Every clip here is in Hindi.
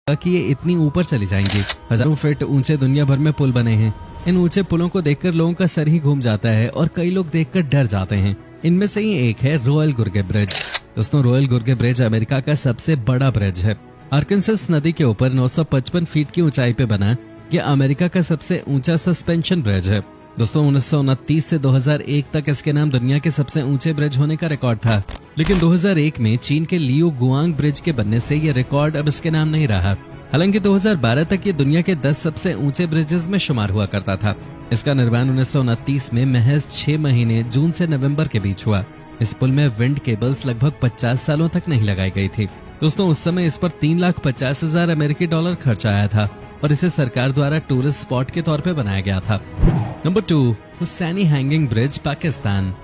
कि ये इतनी ऊपर चली जाएंगी। हजारों फीट ऊंचे दुनिया भर में पुल बने हैं। इन ऊंचे पुलों को देखकर लोगों का सर ही घूम जाता है और कई लोग देखकर डर जाते हैं। इनमें से ही एक है रॉयल गुर्गे ब्रिज। दोस्तों, रॉयल गुर्गे ब्रिज अमेरिका का सबसे बड़ा ब्रिज है। आर्कनसस नदी के ऊपर 955 फीट की ऊंचाई पे बना ये अमेरिका का सबसे ऊंचा सस्पेंशन ब्रिज है। दोस्तों, 1929 से 2001 तक इसके नाम दुनिया के सबसे ऊंचे ब्रिज होने का रिकॉर्ड था, लेकिन 2001 में चीन के लियो गुआंग ब्रिज के बनने से ये रिकॉर्ड अब इसके नाम नहीं रहा। हालांकि 2012 तक ये दुनिया के 10 सबसे ऊंचे ब्रिजेस में शुमार हुआ करता था। इसका निर्माण 1929 में महज 6 महीने जून से नवंबर के बीच हुआ। इस पुल में विंड केबल्स लगभग 50 सालों तक नहीं लगाई गई थी। दोस्तों, उस समय इस पर 3,50,000 अमेरिकी डॉलर खर्च आया था और इसे सरकार द्वारा टूरिस्ट स्पॉट के तौर पे बनाया गया था। Number 2, Hussaini hanging bridge, Pakistan.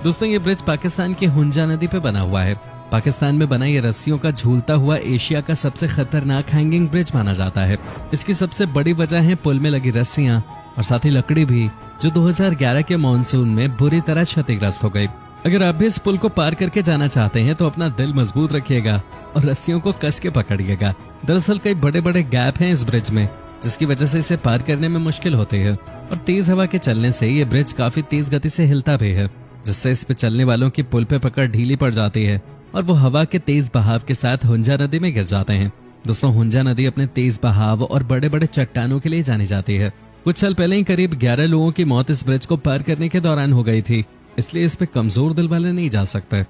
दोस्तों, ये ब्रिज पाकिस्तान की हुंजा नदी पे बना हुआ है। पाकिस्तान में बना ये रस्सियों का झूलता हुआ एशिया का सबसे खतरनाक हैंगिंग ब्रिज माना जाता है। इसकी सबसे बड़ी वजह है पुल में लगी रस्सियां और साथ ही लकड़ी भी, जो 2011 के मानसून में बुरी तरह क्षतिग्रस्त हो गई। अगर आप भी इस पुल को पार करके जाना चाहते हैं तो अपना दिल मजबूत रखिएगा और रस्सियों को कस के पकड़िएगा। दरअसल कई बड़े बड़े गैप हैं इस ब्रिज में, जिसकी वजह से इसे पार करने में मुश्किल होती है और तेज हवा के चलने से ये ब्रिज काफी तेज गति से हिलता भी है, जिससे इस पे चलने वालों की पुल पे पकड़ ढीली पड़ जाती है और वो हवा के तेज बहाव के साथ हुंजा नदी में गिर जाते हैं। दोस्तों, हुंजा नदी अपने तेज बहाव और बड़े बड़े चट्टानों के लिए जानी जाती है। कुछ साल पहले ही करीब 11 लोगों की मौत इस ब्रिज को पार करने के दौरान हो गई थी, इसलिए इस पे कमजोर दिल वाले नहीं जा सकते।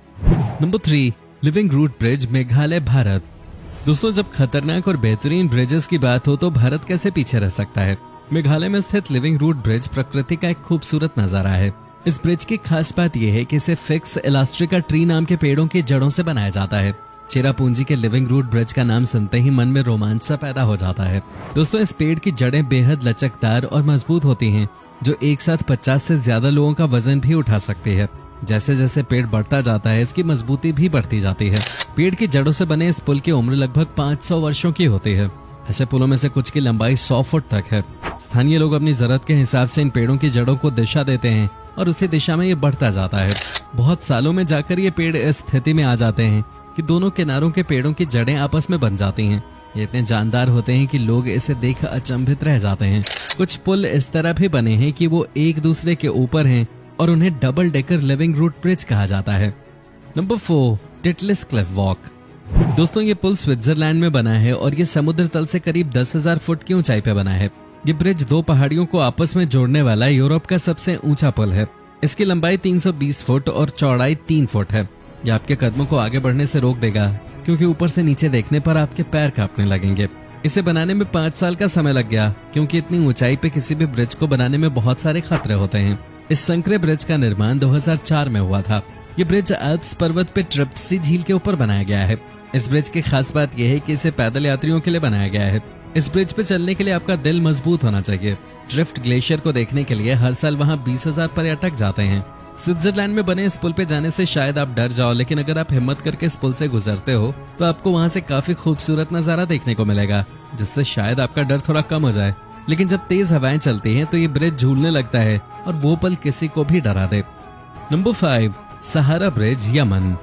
Number 3, living root bridge, Meghalaya, Bharat. दोस्तों, जब खतरनाक और बेहतरीन ब्रिजेस की बात हो तो भारत कैसे पीछे रह सकता है। मेघालय में स्थित लिविंग रूट ब्रिज प्रकृति का एक खूबसूरत नजारा है। इस ब्रिज की खास बात यह है कि इसे फिक्स इलास्ट्रिका ट्री नाम के पेड़ों की जड़ों से बनाया जाता है। चेरापूंजी के लिविंग रूट ब्रिज का नाम सुनते ही मन में रोमांच सा पैदा हो जाता है। दोस्तों, इस पेड़ की जड़ें बेहद लचकदार और मजबूत होती हैं, जो एक साथ 50 से ज्यादा लोगों का वजन भी उठा सकती है। जैसे जैसे पेड़ बढ़ता जाता है, इसकी मजबूती भी बढ़ती जाती है। पेड़ की जड़ों से बने इस पुल की उम्र लगभग 500 वर्षों की होती है। ऐसे पुलों में से कुछ की लंबाई 100 फुट तक है। स्थानीय लोग अपनी जरूरत के हिसाब से इन पेड़ों की जड़ों को दिशा देते हैं और उसी दिशा में ये बढ़ता जाता है। बहुत सालों में जाकर ये पेड़ इस स्थिति में आ जाते हैं कि दोनों किनारों के पेड़ों की जड़ें आपस में बन जाती हैं। ये इतने जानदार होते हैं कि लोग इसे देख अचंभित रह जाते हैं। कुछ पुल इस तरह भी बने हैं कि वो एक दूसरे के ऊपर हैं और उन्हें double decker living root bridge कहा जाता है। Number 4, Titlis cliff walk. दोस्तों, ये पुल स्विट्जरलैंड में बना है और ये समुद्र तल से करीब 10,000 फुट की ऊंचाई पे बना है। ये ब्रिज 2 पहाड़ियों को आपस में जोड़ने वाला यूरोप का सबसे ऊंचा पुल है। इसकी लंबाई 320 फुट और चौड़ाई 3 फुट है। यह आपके कदमों को आगे बढ़ने से रोक देगा, क्योंकि ऊपर से नीचे देखने पर आपके पैर कांपने लगेंगे। इसे बनाने में 5 साल का समय लग गया, क्योंकि इतनी ऊंचाई पे किसी भी ब्रिज को बनाने में बहुत सारे खतरे होते हैं। इस संकरे ब्रिज का निर्माण 2004 में हुआ था। ये ब्रिज एल्प्स पर्वत पे ट्रिप्सी झील के ऊपर बनाया गया है। इस ब्रिज की खास बात यह है कि इसे पैदल यात्रियों के लिए बनाया गया है। इस ब्रिज पे चलने के लिए आपका दिल मजबूत होना चाहिए। ड्रिफ्ट ग्लेशियर को देखने के लिए हर साल वहाँ 20,000 पर्यटक जाते हैं। स्विट्जरलैंड में बने इस पुल पे जाने से शायद आप डर जाओ, लेकिन अगर आप हिम्मत करके इस पुल से गुजरते हो तो आपको वहाँ से काफी खूबसूरत नजारा देखने को मिलेगा, जिससे शायद आपका डर थोड़ा कम हो जाए। लेकिन जब तेज हवाएं चलती हैं तो ये ब्रिज झूलने लगता है और वो पल किसी को भी डरा दे। नंबर 5, सहारा ब्रिज, यमन।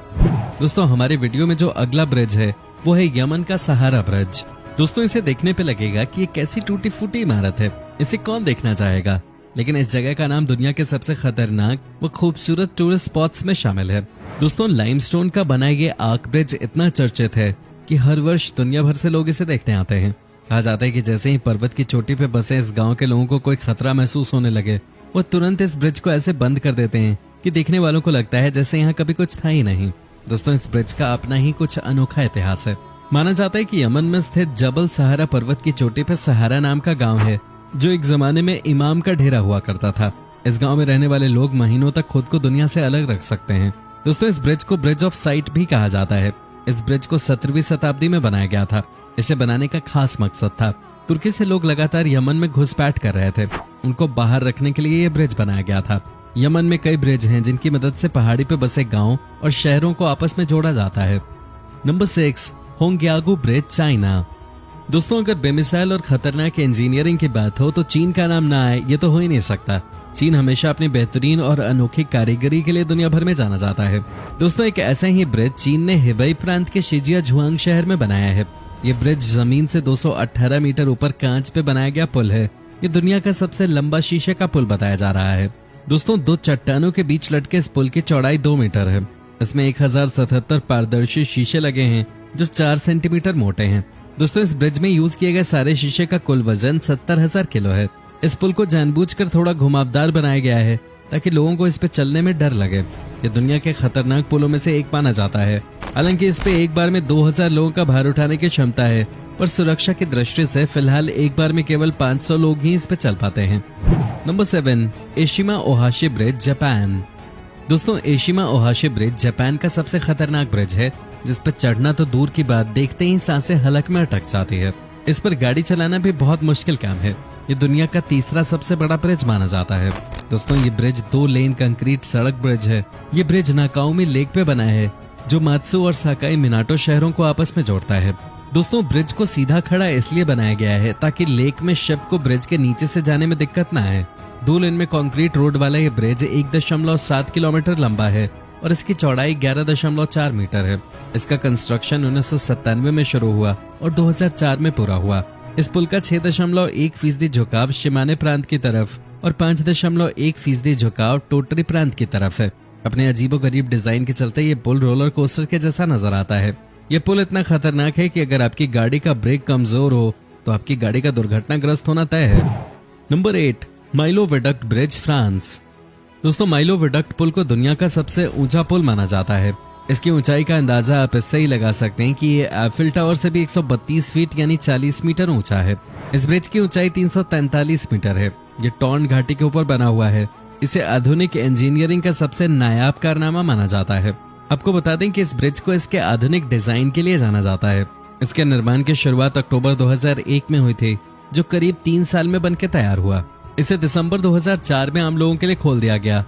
दोस्तों, हमारे वीडियो में जो अगला ब्रिज है वो है यमन का सहारा ब्रिज। दोस्तों, इसे देखने पे लगेगा कि ये कैसी टूटी फूटी इमारत है, इसे कौन देखना चाहेगा। लेकिन इस जगह का नाम दुनिया के सबसे खतरनाक व खूबसूरत टूरिस्ट स्पॉट्स में शामिल है। दोस्तों, लाइमस्टोन का बना ये आर्क ब्रिज इतना चर्चित है कि हर वर्ष दुनिया भर से लोग इसे देखने आते हैं। कहा जाता है कि जैसे ही पर्वत की चोटी पे बसे इस गांव के लोगों को कोई खतरा महसूस होने लगे, वो तुरंत इस ब्रिज को ऐसे बंद कर देते हैं कि देखने वालों को लगता है जैसे यहाँ कभी कुछ था ही नहीं। दोस्तों, इस ब्रिज का अपना ही कुछ अनोखा इतिहास है। माना जाता है कि यमन में स्थित जबल सहारा पर्वत की चोटी पे सहारा नाम का गांव है, जो एक जमाने में इमाम का डेरा हुआ करता था। इस गांव में रहने वाले लोग महीनों तक खुद को दुनिया से अलग रख सकते हैं। दोस्तों, इस ब्रिज को ब्रिज ऑफ साइट भी कहा जाता है। इस ब्रिज को 17वीं शताब्दी में बनाया गया था। इसे बनाने का खास मकसद था, तुर्की से लोग लगातार यमन में घुसपैठ कर रहे थे, उनको बाहर रखने के लिए यह ब्रिज बनाया गया था। यमन में कई ब्रिज हैं जिनकी मदद से पहाड़ी पे बसे गांव और शहरों को आपस में जोड़ा जाता है। Number 6, Hongyagou bridge, China. दोस्तों, अगर बेमिसाल और खतरनाक इंजीनियरिंग की बात हो तो चीन का नाम ना आए ये तो हो ही नहीं सकता। चीन हमेशा अपनी बेहतरीन और अनोखी कारीगरी के लिए दुनिया भर में जाना जाता है। दोस्तों, एक ऐसा ही ब्रिज चीन ने हेबई प्रांत के शिजिया झुआंग शहर में बनाया है। ये ब्रिज जमीन से 218 मीटर ऊपर कांच पे बनाया गया पुल है। ये दुनिया का सबसे लंबा शीशे का पुल बताया जा रहा है। दोस्तों, दो चट्टानों के बीच लटके इस पुल की चौड़ाई 2 मीटर है। इसमें 1077 पारदर्शी शीशे लगे हैं जो 4 सेंटीमीटर मोटे हैं। दोस्तों, इस ब्रिज में यूज किए गए सारे शीशे का कुल वजन 70,000 किलो है। इस पुल को जानबूझकर थोड़ा घुमावदार बनाया गया है ताकि लोगों को इस पे चलने में डर लगे। ये दुनिया के खतरनाक पुलों में से एक माना जाता है। हालांकि इस पे एक बार में 2000 लोगों का भार उठाने की क्षमता है, पर सुरक्षा की दृष्टि से फिलहाल एक बार में केवल 500 लोग ही इस पे चल पाते हैं। Number 7, Eshima Ohashi bridge, Japan. दोस्तों, एशिमा ओहाशी ब्रिज जापान का सबसे खतरनाक ब्रिज है, जिस पर चढ़ना तो दूर की बात, देखते ही सांसें हलक में अटक जाती है। इस पर गाड़ी चलाना भी बहुत मुश्किल काम है। ये दुनिया का तीसरा सबसे बड़ा ब्रिज माना जाता है। दोस्तों, ये ब्रिज 2 लेन कंक्रीट सड़क ब्रिज है। ये ब्रिज नाकाओमी लेक पे बना है जो मात्सु और साकाई मिनाटो शहरों को आपस में जोड़ता है। दोस्तों, ब्रिज को सीधा खड़ा इसलिए बनाया गया है ताकि लेक में शिप को ब्रिज के नीचे से जाने में दिक्कत ना आए। 2 लेन में कंक्रीट रोड वाला ये ब्रिज 1.7 किलोमीटर लंबा है और इसकी चौड़ाई 11.4 मीटर है। इसका कंस्ट्रक्शन 1997 में शुरू हुआ और 2004 में पूरा हुआ। इस पुल का 6.1% झुकाव शिमाने प्रांत की तरफ और 5.1% झुकाव टोटरी प्रांत की तरफ है। अपने अजीबोगरीब डिजाइन के चलते ये पुल रोलर कोस्टर के जैसा नजर आता है। ये पुल इतना खतरनाक है कि अगर आपकी गाड़ी का ब्रेक कमजोर हो तो आपकी गाड़ी का दुर्घटनाग्रस्त होना तय है। Number 8, Millau viaduct bridge, France. दोस्तों, माइलो विडक्ट पुल को दुनिया का सबसे ऊंचा पुल माना जाता है। इसकी ऊंचाई का अंदाजा आप इससे ही लगा सकते हैं कि ये एफिल टावर से भी 132 फीट यानी 40 मीटर ऊंचा है। इस ब्रिज की ऊंचाई 343 मीटर है। ये टॉर्न घाटी के ऊपर बना हुआ है। इसे आधुनिक इंजीनियरिंग का सबसे नायाब कारनामा माना जाता है। आपको बता दें कि इस ब्रिज को इसके आधुनिक डिजाइन के लिए जाना जाता है। इसके निर्माण की शुरुआत अक्टूबर 2001 में हुई थी, जो करीब 3 साल में बनकर तैयार हुआ। इसे दिसंबर 2004 में आम लोगों के लिए खोल दिया गया